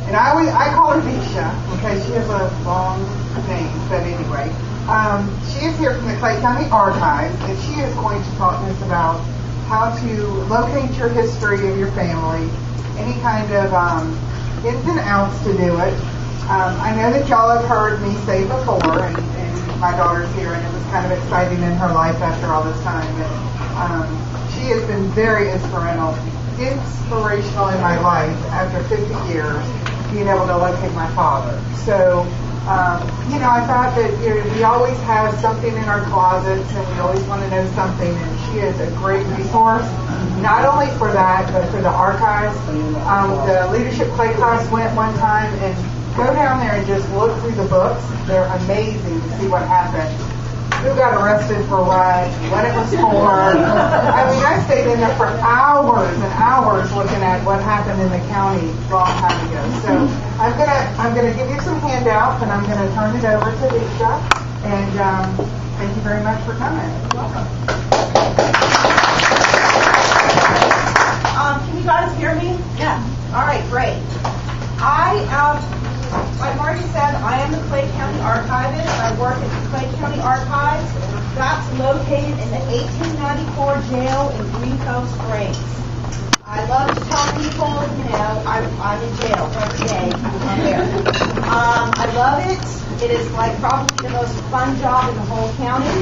And I call her Visha, okay? She has a long name, but anyway. She is here from the Clay County Archives, and she is going to talk to us about how to locate your history of your family, any kind of ins and outs to do it. I know that y'all have heard me say before, and my daughter's here, and it was kind of exciting in her life after all this time. And she has been very inspirational in my life after 50 years, being able to locate my father. So, I thought that we always have something in our closets, and we always want to know something, and she is a great resource, not only for that, but for the archives. The Leadership Clay class went one time, and go down there and just look through the books. They're amazing to see what happened. Who got arrested for what it was for. I stayed in there for hours and hours looking at what happened in the county a long time ago. So I'm gonna give you some handouts, and I'm gonna turn it over to Lisa. And thank you very much for coming. Welcome. Can you guys hear me? Yeah. All right, great. Like Marty said, I am the Clay County Archivist. I work at the Clay County Archives. That's located in the 1894 jail in Green Cove Springs. I love to tell people, I'm in jail every day. I'm there. I love it. It is like probably the most fun job in the whole county.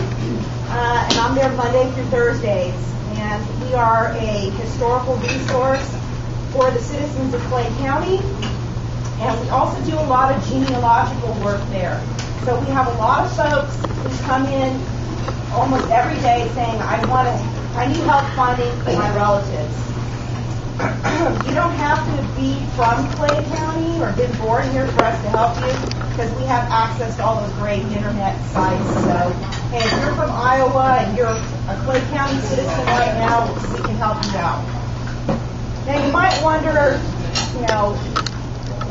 And I'm there Monday through Thursdays. And we are a historical resource for the citizens of Clay County. And we also do a lot of genealogical work there. So we have a lot of folks who come in almost every day saying, I need help finding my relatives. You don't have to be from Clay County or been born here for us to help you, because we have access to all those great internet sites. So, hey, if you're from Iowa and you're a Clay County citizen right now, we can help you out. Now you might wonder,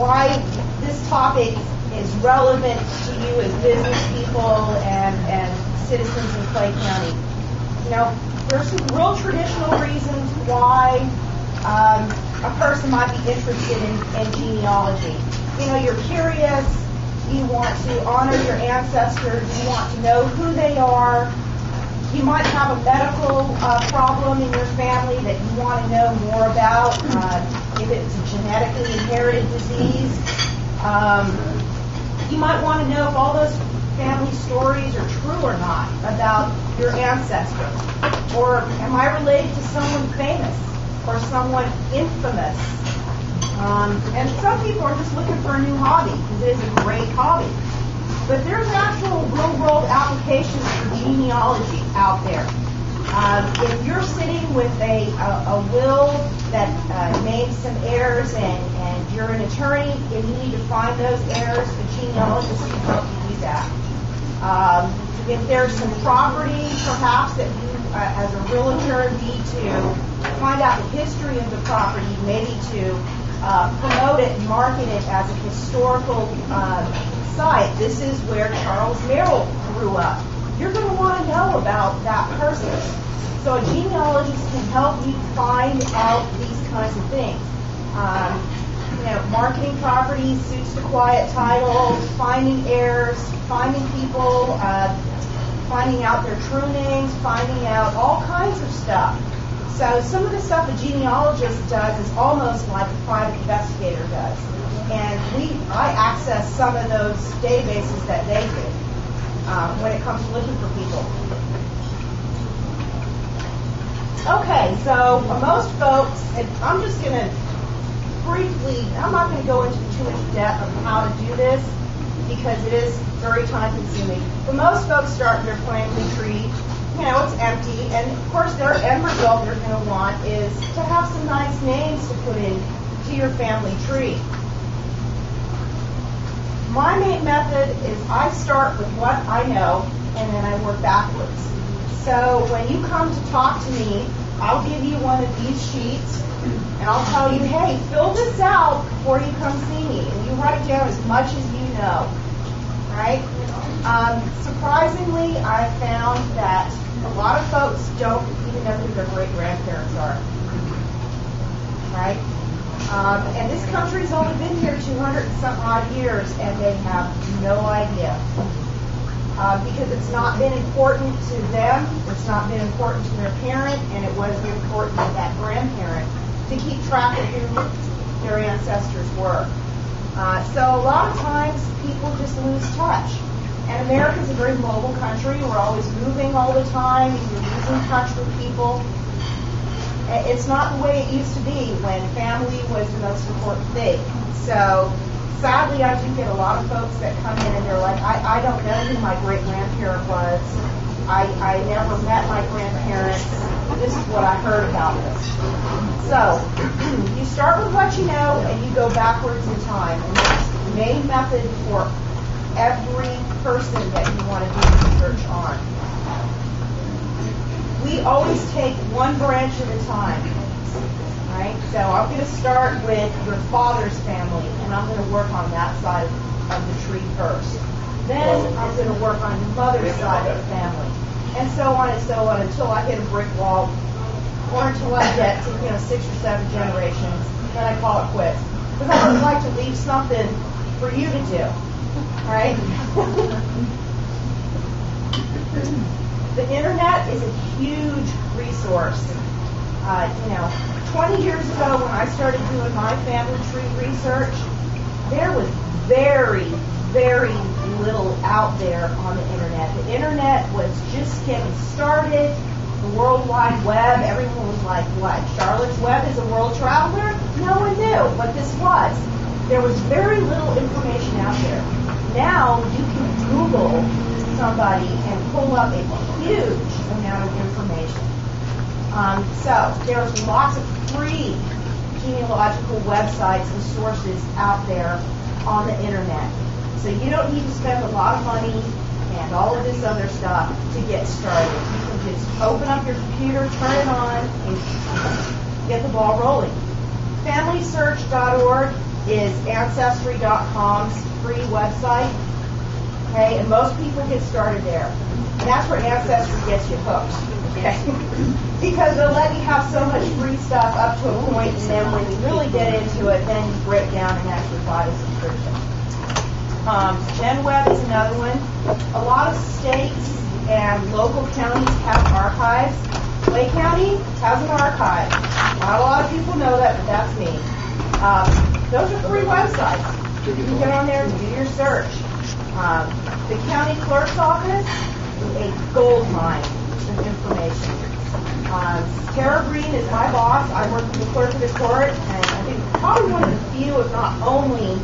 why this topic is relevant to you as business people and citizens in Clay County. There's some real traditional reasons why a person might be interested in genealogy. You're curious, you want to honor your ancestors, you want to know who they are. You might have a medical problem in your family that you want to know more about, if it's a genetically inherited disease. You might want to know if all those family stories are true or not about your ancestors. Or am I related to someone famous or someone infamous? And some people are just looking for a new hobby because it is a great hobby. But there's actual real-world applications for genealogy out there. If you're sitting with a will that names some heirs and you're an attorney and you need to find those heirs, the genealogist can help you do that. If there's some property, perhaps, that you, as a realtor, need to find out the history of the property, maybe to promote it and market it as a historical site. This is where Charles Merrill grew up. You're going to want to know about that person. So a genealogist can help you find out these kinds of things. Marketing properties, suits to quiet title, finding heirs, finding people, finding out their true names, finding out all kinds of stuff. So some of the stuff a genealogist does is almost like a private investigator does. And I access some of those databases that they do when it comes to looking for people. Okay, so most folks, and I'm just going to briefly, I'm not going to go into too much depth of how to do this because it is very time consuming. But most folks start their family tree, it's empty, and of course their end result they're going to want is to have some nice names to put in to your family tree. My main method is I start with what I know and then I work backwards. So when you come to talk to me, I'll give you one of these sheets and I'll tell you, hey, fill this out before you come see me. And you write down as much as you know. Right? Surprisingly, I found that a lot of folks don't even know who their great-grandparents are. Right? And this country's only been here 200 and some odd years, and they have no idea. Because it's not been important to them, it's not been important to their parent, and it wasn't important to that grandparent to keep track of who their ancestors were. So a lot of times people just lose touch. And America's a very mobile country. We're always moving all the time, and you're losing touch with people. It's not the way it used to be when family was the most important thing. So sadly, I do get a lot of folks that come in and they're like, I don't know who my great-grandparent was. I never met my grandparents. This is what I heard about this. So you start with what you know and you go backwards in time. And that's the main method for every person that you want to do research on. We always take one branch at a time. Right? So I'm going to start with your father's family, and I'm going to work on that side of the tree first. Then I'm going to work on your mother's side of the family, and so on until I hit a brick wall, or until I get to 6 or 7 generations. Then I call it quits, because I would like to leave something for you to do. Right? The internet is a huge resource. 20 years ago when I started doing my family tree research, there was very, very little out there on the internet. The internet was just getting started. The World Wide Web, everyone was like, what, Charlotte's Web is a world traveler? No one knew what this was. There was very little information out there. Now you can Google somebody and pull up a huge amount of information. So there's lots of free genealogical websites and sources out there on the internet. So you don't need to spend a lot of money and all of this other stuff to get started. You can just open up your computer, turn it on, and get the ball rolling. FamilySearch.org is Ancestry.com's free website. Okay, and most people get started there. And that's where Ancestry gets you hooked. Okay? Because they'll let you have so much free stuff up to a point, and then when you really get into it, then you break down and actually buy a subscription. GenWeb is another one. A lot of states and local counties have archives. Clay County has an archive. Not a lot of people know that, but that's me. Those are free websites. You can get on there and do your search. The county clerk's office is a gold mine of information. Tara Green is my boss. I work with the clerk of the court, and I think probably one of the few, if not only,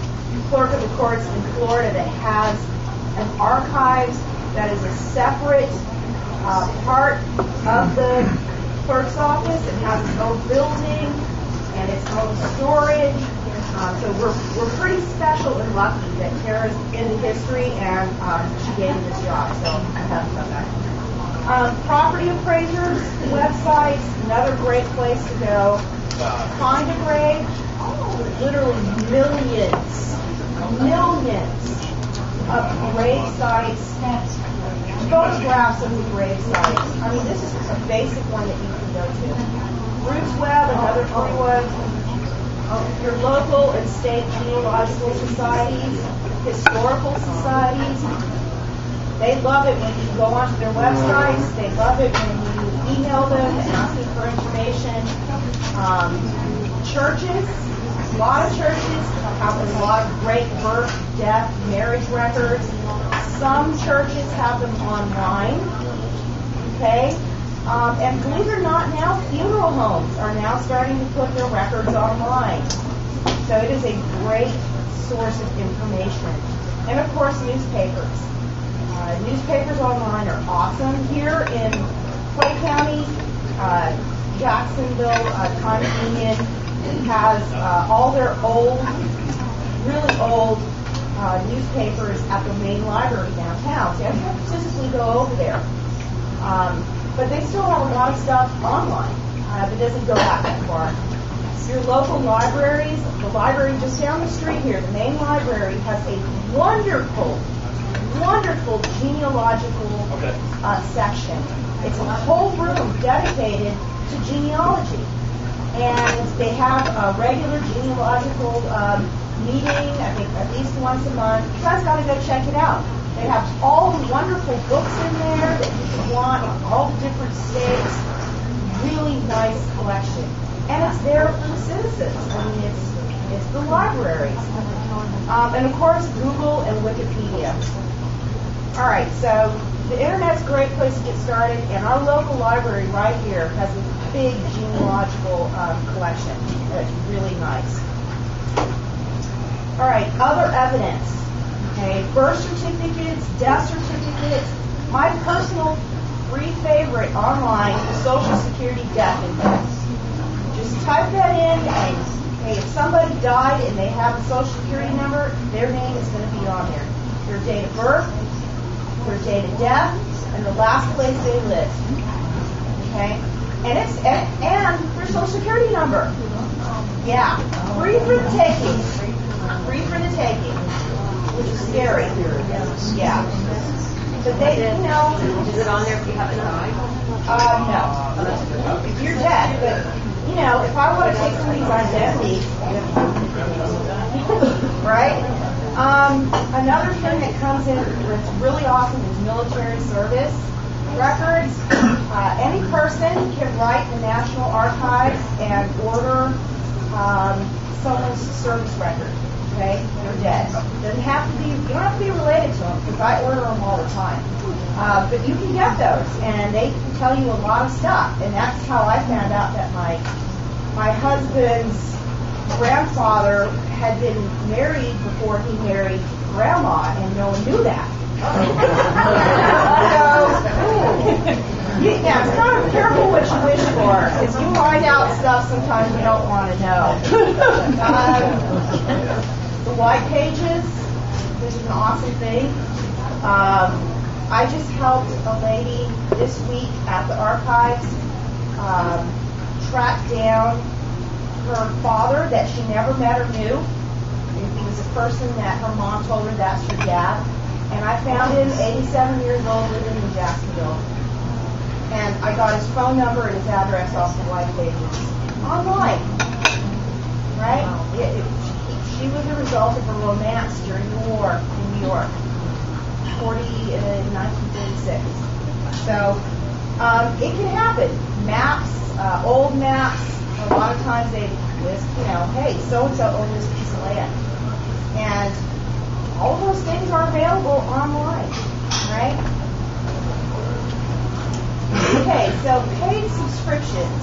clerk of the courts in Florida that has an archives that is a separate part of the clerk's office. It has its own building and its own storage. So we're pretty special and lucky that Tara's into history and she gave me this job. So I'm happy about that. Property appraisers websites, another great place to go. Find a grave, literally millions of grave sites, photographs of the grave sites. I mean, this is just a basic one that you can go to. Roots Web, another free one. Your local and state genealogical societies, historical societies. They love it when you go onto their websites. They love it when you email them and ask them for information. Churches, a lot of churches have a lot of great birth, death, marriage records. Some churches have them online. Okay? And believe it or not, now funeral homes are now starting to put their records online. So it is a great source of information. And of course, newspapers. Newspapers online are awesome. Here in Clay County, Jacksonville, Times-Union has all their old, really old newspapers at the main library downtown. So you have to physically go over there. But they still have a lot of stuff online that doesn't go back that far. Your local libraries, the library just down the street here, the main library, has a wonderful genealogical section. It's a whole room dedicated to genealogy. And they have a regular genealogical meeting, I think at least once a month. You guys got to go check it out. They have all the wonderful books in there that you could want in all the different states. Really nice collection. And it's there for the citizens. I mean, it's the library. And of course, Google and Wikipedia. All right, so the internet's a great place to get started, and our local library right here has a big genealogical collection. It's really nice. All right, other evidence. Okay, birth certificates, death certificates. My personal free favorite online is Social Security Death Index. Just type that in, and hey, if somebody died and they have a Social Security number, their name is going to be on there. Their date of birth, their date of death, and the last place they lived. Okay, and their Social Security number. Yeah, free for the taking. Free for the taking, which is scary. Yeah. But they, you know. Is it on there if you haven't died? No. If you're dead, but, you know, if I want to take somebody's identity, right? Another thing that comes in that's really awesome is military service records. Any person can write the National Archives and order someone's service record. Okay, they're dead. Doesn't have to be. You don't have to be related to them because I order them all the time. But you can get those, and they can tell you a lot of stuff. And that's how I found out that my husband's grandfather had been married before he married Grandma, and no one knew that. Yeah, it's kind of careful what you wish for, because you find out stuff sometimes you don't want to know. The white pages, which is an awesome thing. I just helped a lady this week at the archives track down her father that she never met or knew. He was a person that her mom told her that's her dad. And I found him 87 years old living in Jacksonville. And I got his phone number and his address off the white pages. Online. Right? She was a result of a romance during the war in New York, 1946. So it can happen. Maps, old maps, a lot of times they list, you know, hey, so-and-so owned this piece of land. And all of those things are available online, right? Okay, so paid subscriptions.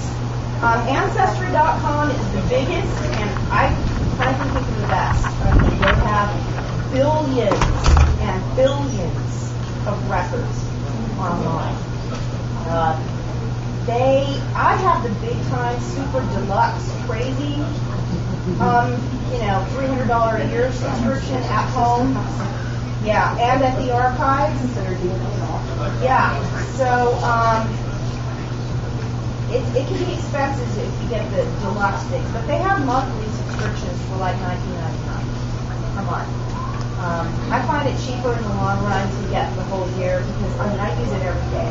Ancestry.com is the biggest, and I frankly think it's the best. They have billions and billions of records online. I have the big time, super deluxe, crazy, $300 a year subscription at home. Yeah, and at the archives. Yeah, so it can be expensive if you get the deluxe things, but they have monthly subscriptions for like $19.99 a month. I find it cheaper in the long run to get the whole year because I use it every day.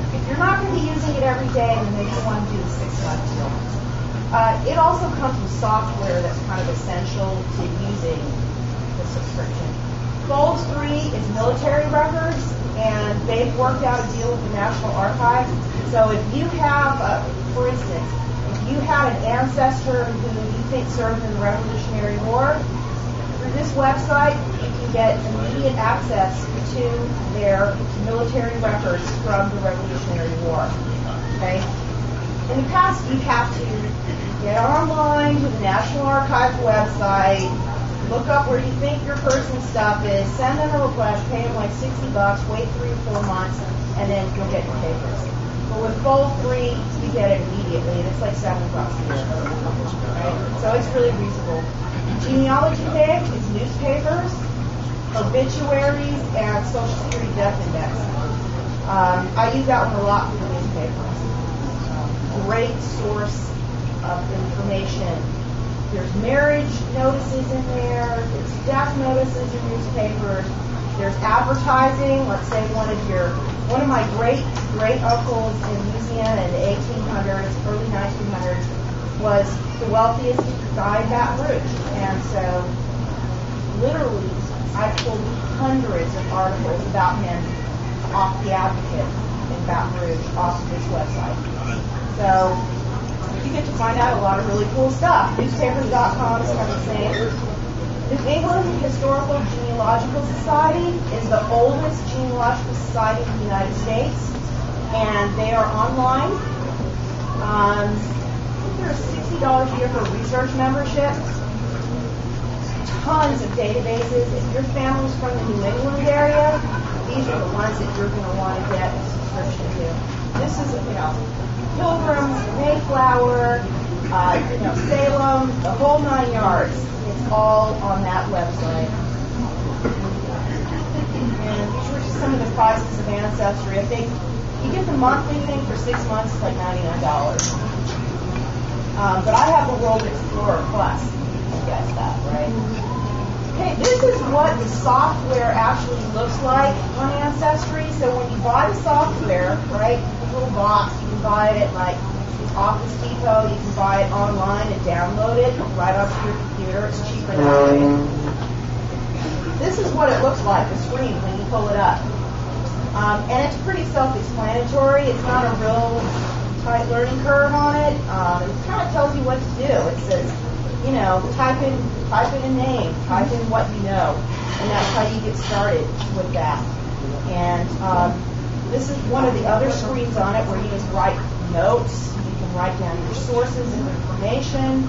If you're not going to be using it every day, then maybe you want to do the 6-month deal. It also comes with software that's kind of essential to using the subscription. Gold 3 is military records, and they've worked out a deal with the National Archives. So if you have, for instance, if you had an ancestor who you think served in the Revolutionary War, through this website, you can get immediate access to their military records from the Revolutionary War. Okay? In the past, you have to get online to the National Archives website, look up where you think your person's stuff is, send them a request, pay them like $60, wait 3 or 4 months, and then you'll get your papers. But with Fold 3, you get it immediately, and it's like $7 a year. Right? So it's really reasonable. Genealogy Day is newspapers, obituaries, and Social Security Death Index. I use that one a lot for the newspapers. Great source of information. There's marriage notices in there. There's death notices in newspapers. There's advertising. Let's say one of my great uncles in Louisiana in the 1800s, early 1900s, was the wealthiest guy in Baton Rouge. And so, literally, I pulled hundreds of articles about him off the Advocate in Baton Rouge, off of this website. So, you get to find out a lot of really cool stuff. Newspapers.com is kind of the same. The England Historical Genealogical Society is the oldest genealogical society in the United States, and they are online. I think there's $60 a year for research membership. Tons of databases. If your family's from the New England area, these are the ones that you're going to want to get a subscription to. This is, Pilgrims, Mayflower, Salem, the whole 9 yards. It's all on that website. And these were just some of the prices of Ancestry. I think you get the monthly thing for 6 months, it's like $99. But I have the World Explorer Plus. You guess that, right? Okay, this is what the software actually looks like on Ancestry. So when you buy the software, right, the little box, you can buy it at like Office Depot, you can buy it online and download it right onto your computer. It's cheaper that way. This is what it looks like, the screen, when you pull it up. And it's pretty self-explanatory. It's not a real tight learning curve on it. It kind of tells you what to do. It says, type in a name, type in what you know, and that's how you get started with that. And this is one of the other screens on it where you can write notes. Write down your sources of information.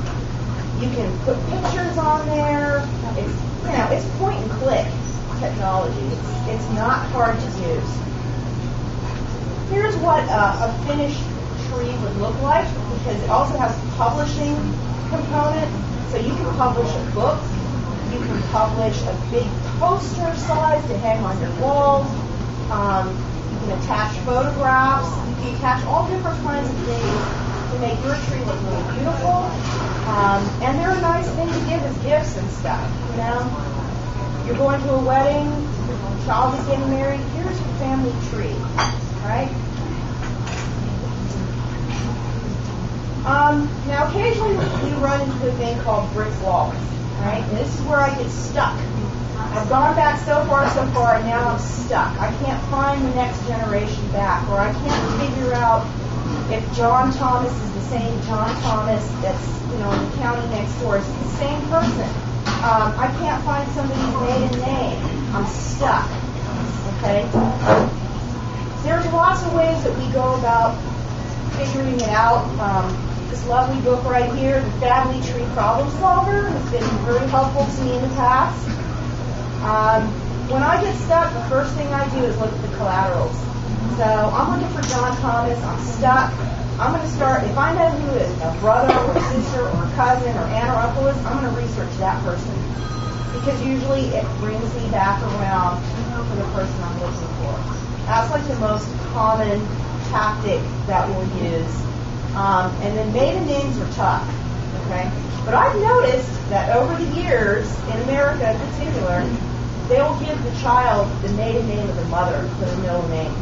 You can put pictures on there. It's point and click technology. It's not hard to use. Here's what a finished tree would look like, because it also has a publishing component. So you can publish a book. You can publish a big poster size to hang on your walls. You can attach photographs. You can attach all different kinds of things to make your tree look really beautiful. And they're a nice thing to give as gifts and stuff. You're going to a wedding, your child is getting married, here's your family tree, right? Now occasionally we run into a thing called brick walls, right? And this is where I get stuck. I've gone back so far, and now I'm stuck. I can't find the next generation back, or I can't figure out if John Thomas is the same John Thomas that's, in the county next door. Is it the same person? I can't find somebody's maiden name. I'm stuck. Okay? There's lots of ways that we go about figuring it out. This lovely book right here, The Family Tree Problem Solver, has been very helpful to me in the past. When I get stuck, the first thing I do is look at the collaterals. So I'm looking for John Thomas. I'm stuck. I'm going to start, if I know who a brother or a sister or a cousin or aunt or uncle is, I'm going to research that person. Because usually it brings me back around for the person I'm looking for. That's like the most common tactic that we'll use. And then maiden names are tough. Okay? But I've noticed that over the years, in America in particular, they'll give the child the maiden name of the mother for the middle name.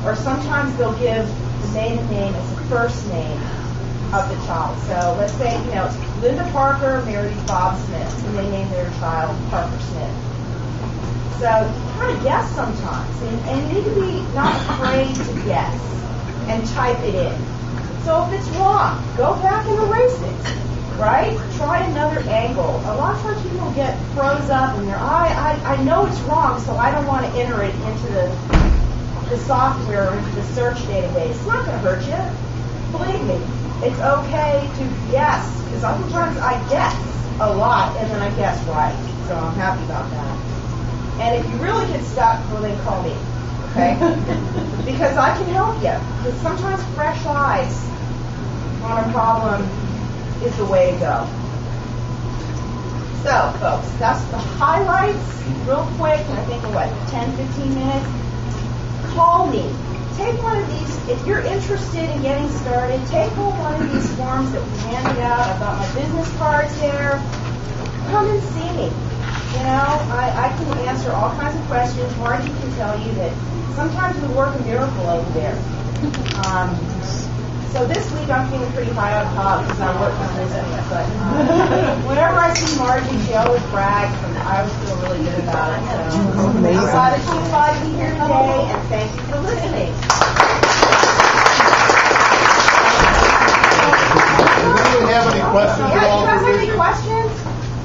Or sometimes they'll give the maiden name as the first name of the child. So let's say, it's Linda Parker married Bob Smith, and they name their child Parker Smith. So you kind of guess sometimes, and you need to be not afraid to guess and type it in. So if it's wrong, go back and erase it. Right? Try another angle. A lot of times people get froze up and I know it's wrong, so I don't want to enter it into the software or into the search database. It's not going to hurt you. Believe me, it's okay to guess, because oftentimes I guess a lot and then I guess right. So I'm happy about that. And if you really get stuck, well then call me. Okay? Because I can help you. Because sometimes fresh eyes on a problem is the way to go. So, folks, that's the highlights, real quick, I think in 10, 15 minutes. Call me. Take one of these, if you're interested in getting started, take home one of these forms that we handed out. I've got my business cards there. Come and see me. I can answer all kinds of questions. Margie can tell you that sometimes we work a miracle over there. So this week I'm feeling pretty high on top because I work on this week. But whenever I see Margie, she always brags, and I always feel really good about it. So I'm glad that she's glad to be here today, and thank you for listening. Do we have any questions? Yeah, you guys have any questions?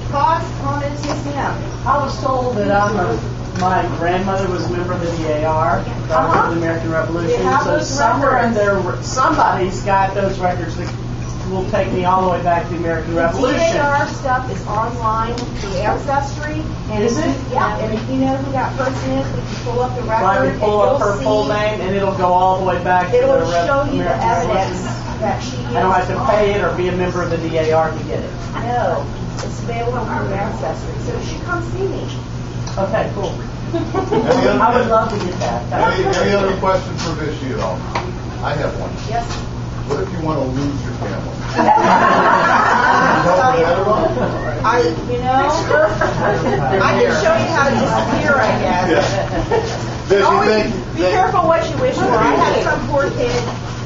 Thoughts, comments? Yes, ma'am. I was told that my grandmother was a member of the DAR, of the American Revolution. You have So those somewhere in records. there, somebody's got those records that will take me all the way back to the American Revolution. DAR stuff is online through Ancestry. And Is it? Yeah, and if you know who that person is, we can pull up the So record. I can pull and up her you'll full see- name, and it'll go all the way back to It'll the show you the American evidence Revolution. that she is. I don't have to pay it or be a member of the DAR to get it. No, it's available through Ancestry. So you should come see me. Okay, cool. Any I would other, love to get that. any other questions for Vichy at all? I have one. Yes. What if you want to lose your family? I can show you how to disappear, I guess. Does you Always think? be careful what you wish for. I had some poor kid.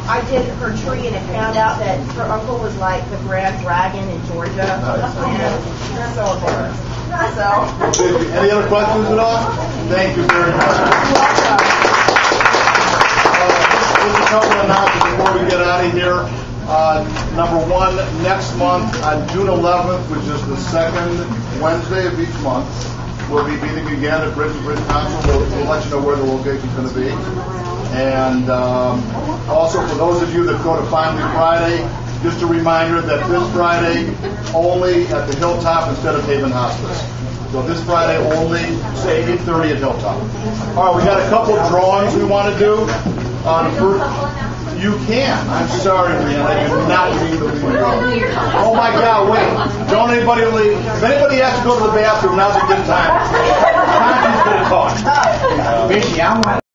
I did her tree, and it found out that her uncle was like the Grand Dragon in Georgia. Nice. And so embarrassed. So. Any other questions at all? Thank you very much. Just a couple of announcements before we get out of here. Number one, next month on June 11th, which is the second Wednesday of each month, we'll be meeting again at Bridge Council. We'll let you know where the location's going to be. And also for those of you that go to Finally Friday, just a reminder that this Friday only at the Hilltop instead of Haven Hospice. So this Friday only, say 8:30 at Hilltop. All right, we got a couple of drawings we want to do. You can. I'm sorry, man. I do not mean to leave you. Oh my God! Wait. Don't anybody leave. If anybody has to go to the bathroom, now's a good time. Time to talk. Vichy, I want